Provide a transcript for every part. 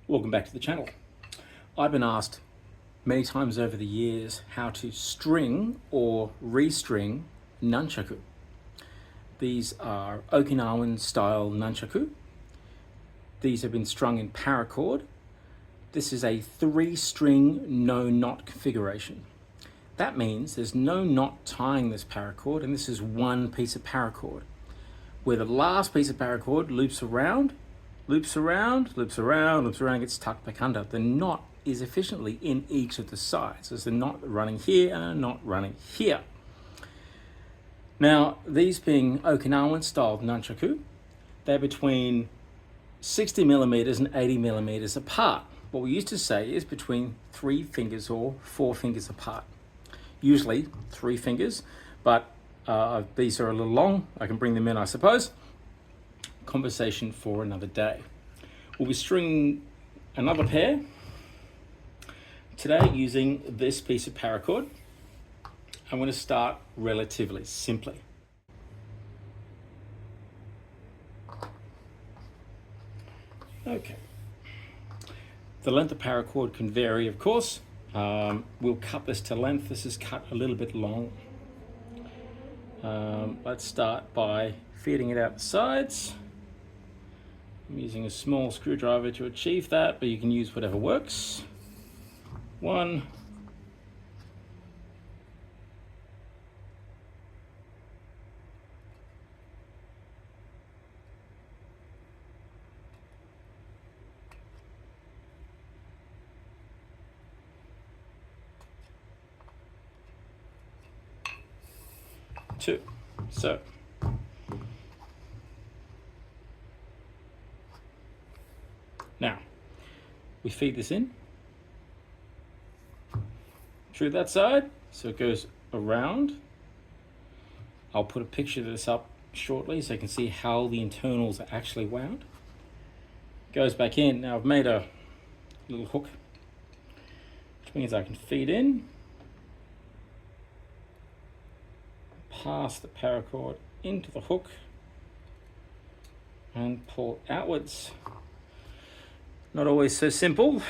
Welcome back to the channel. I've been asked many times over the years how to string or restring nunchaku. These are Okinawan-style nunchaku. These have been strung in paracord. This is a 3-string no knot configuration. That means there's no knot tying this paracord, and this is one piece of paracord. Where the last piece of paracord loops around, gets tucked back under. The knot is efficiently in each of the sides. There's a knot running here and a knot running here. Now, these being Okinawan-style nunchaku, they're between 60 millimeters and 80 millimeters apart. What we used to say is between 3 fingers or 4 fingers apart. Usually 3 fingers, but these are a little long. I can bring them in, I suppose. Conversation for another day. We'll be stringing another pair today using this piece of paracord. I'm going to start relatively simply. Okay. The length of paracord can vary, of course. We'll cut this to length. This is cut a little bit long. Let's start by feeding it out the sides. I'm using a small screwdriver to achieve that, but you can use whatever works. 1, 2. So now we feed this in through that side, so it goes around. I'll put a picture of this up shortly so you can see how the internals are actually wound. Goes back in. Now I've made a little hook, which means I can feed in, pass the paracord into the hook and pull outwards. Not always so simple. A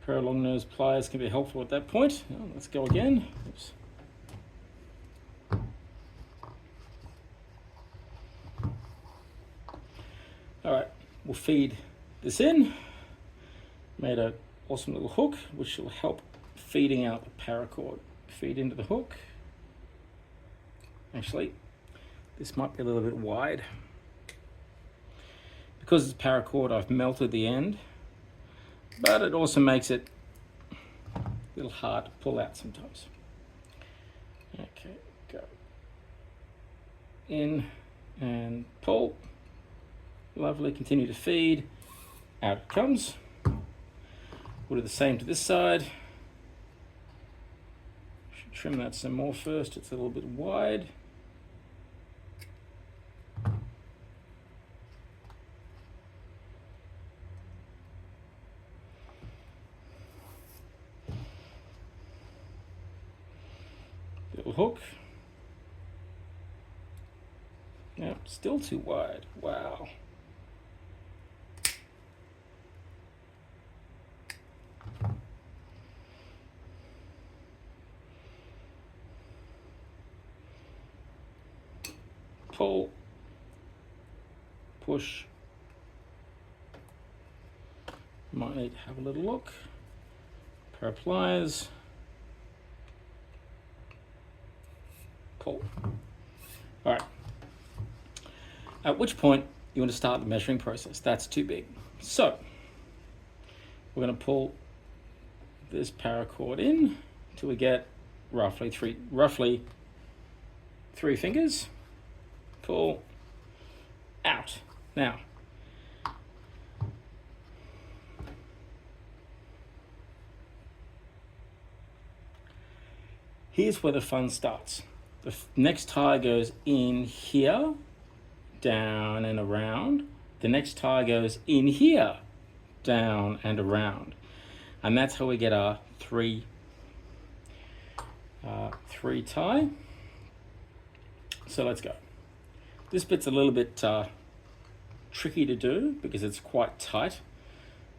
pair of long nose pliers can be helpful at that point. Oh, let's go again. Oops. All right, we'll feed this in. Made an awesome little hook, which will help feeding out the paracord. Feed into the hook. Actually, this might be a little bit wide. Because it's paracord, I've melted the end, but it also makes it a little hard to pull out sometimes. Okay, go in and pull. Lovely, continue to feed. Out it comes. We'll do the same to this side. Should trim that some more first, it's a little bit wide. Little hook. Yep, still too wide. Wow. Pull. Push. Might have a little look. Pair of pliers. Pull. All right. At which point you want to start the measuring process. That's too big. So we're going to pull this paracord in till we get roughly three fingers. Pull out. Now, here's where the fun starts. The next tie goes in here, down and around. The next tie goes in here, down and around. And that's how we get our three tie. So let's go. This bit's a little bit tricky to do because it's quite tight.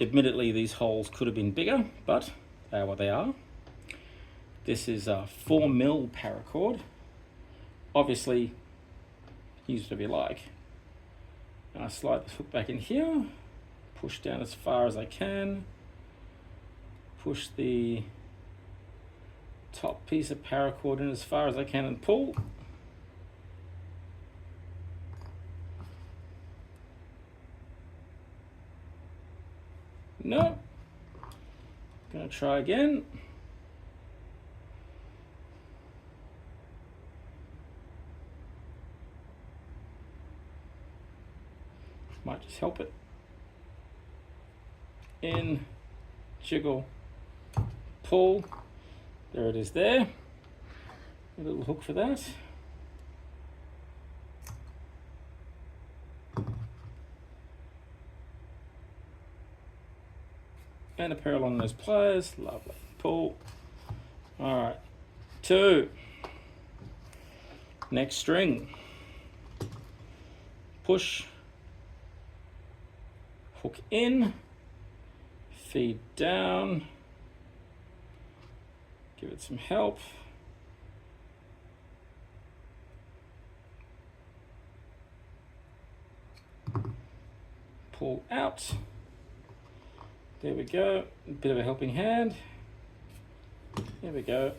Admittedly, these holes could have been bigger, but they are what they are. This is a 4mm paracord. Obviously, use whatever you like. And I slide this hook back in here, push down as far as I can, push the top piece of paracord in as far as I can and pull. No. Gonna try again. Might just help it. In, jiggle, pull. There it is there. A little hook for that. And a pair along those pliers. Lovely. Pull. All right. 2. Next string. Push. Hook in. Feed down. Give it some help. Pull out. There we go. A bit of a helping hand. There we go.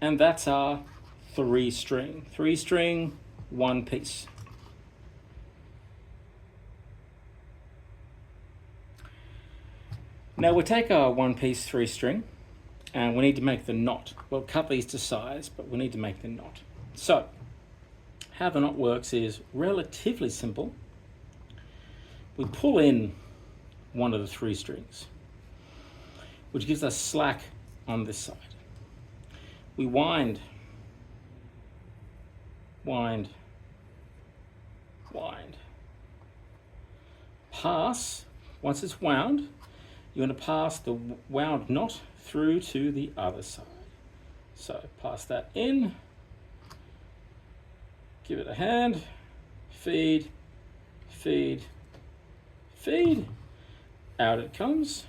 And that's our 3-string. 3-string, 1 piece. Now we'll take our 1-piece 3-string and we need to make the knot. We'll cut these to size, but we need to make the knot. So, how the knot works is relatively simple. We pull in one of the 3 strings, which gives us slack on this side. We wind, wind, wind. Pass, once it's wound, you're going to pass the wound knot through to the other side. So pass that in, give it a hand, feed, feed, feed, out it comes.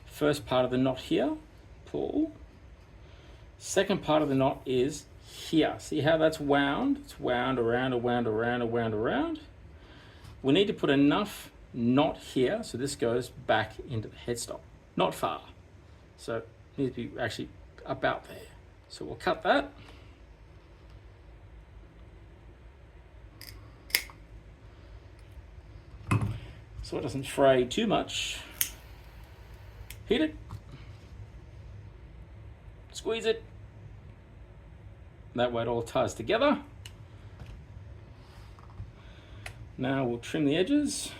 First part of the knot here, pull. Second part of the knot is here. See how that's wound? It's wound around, around, around, around, around. We need to put enough knot here so this goes back into the headstock. Not far. So it needs to be actually about there. So we'll cut that. So it doesn't fray too much. Heat it. Squeeze it. That way it all ties together. Now we'll trim the edges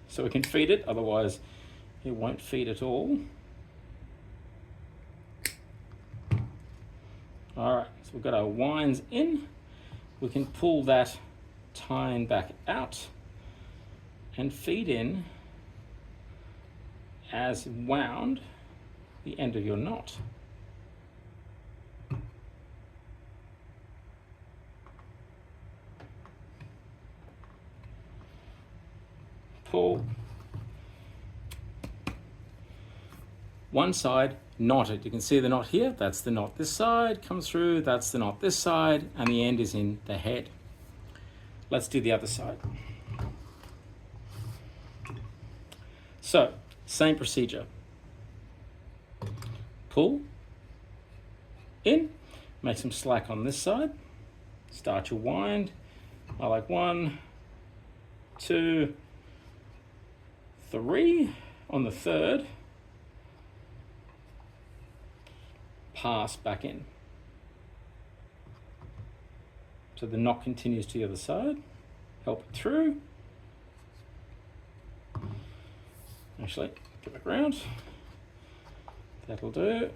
so we can feed it, otherwise it won't feed at all. All right, so we've got our winds in. We can pull that tine back out and feed in as wound the end of your knot. Pull. One side knotted. You can see the knot here. That's the knot this side. Comes through. That's the knot this side. And the end is in the head. Let's do the other side. So, same procedure. Pull. In. Make some slack on this side. Start your wind. I like 1, 2, 3. On the third, pass back in. So the knot continues to the other side. Help it through. Actually, go back around. That'll do.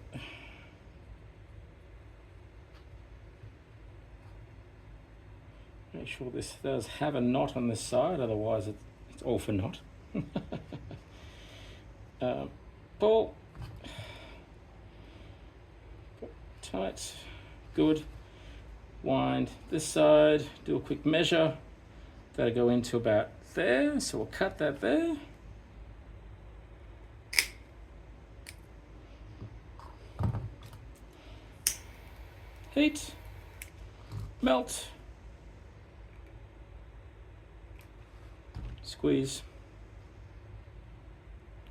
Make sure this does have a knot on this side, otherwise it's all for naught. Pull. Tight. Good. Wind this side. Do a quick measure. That'll go into about there, so we'll cut that there. Heat, melt, squeeze,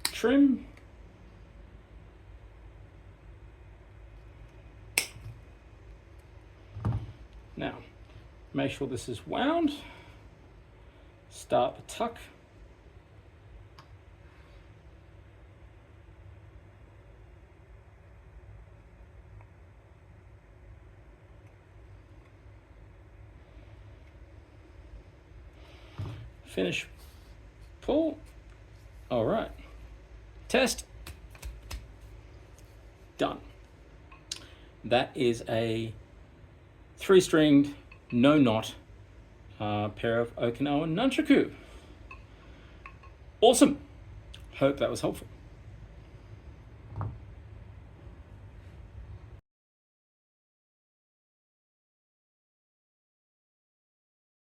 trim, now make sure this is wound, start the tuck, finish, pull. All right, test, done. That is a 3-stringed, no knot pair of Okinawan Nunchaku. Awesome. Hope that was helpful.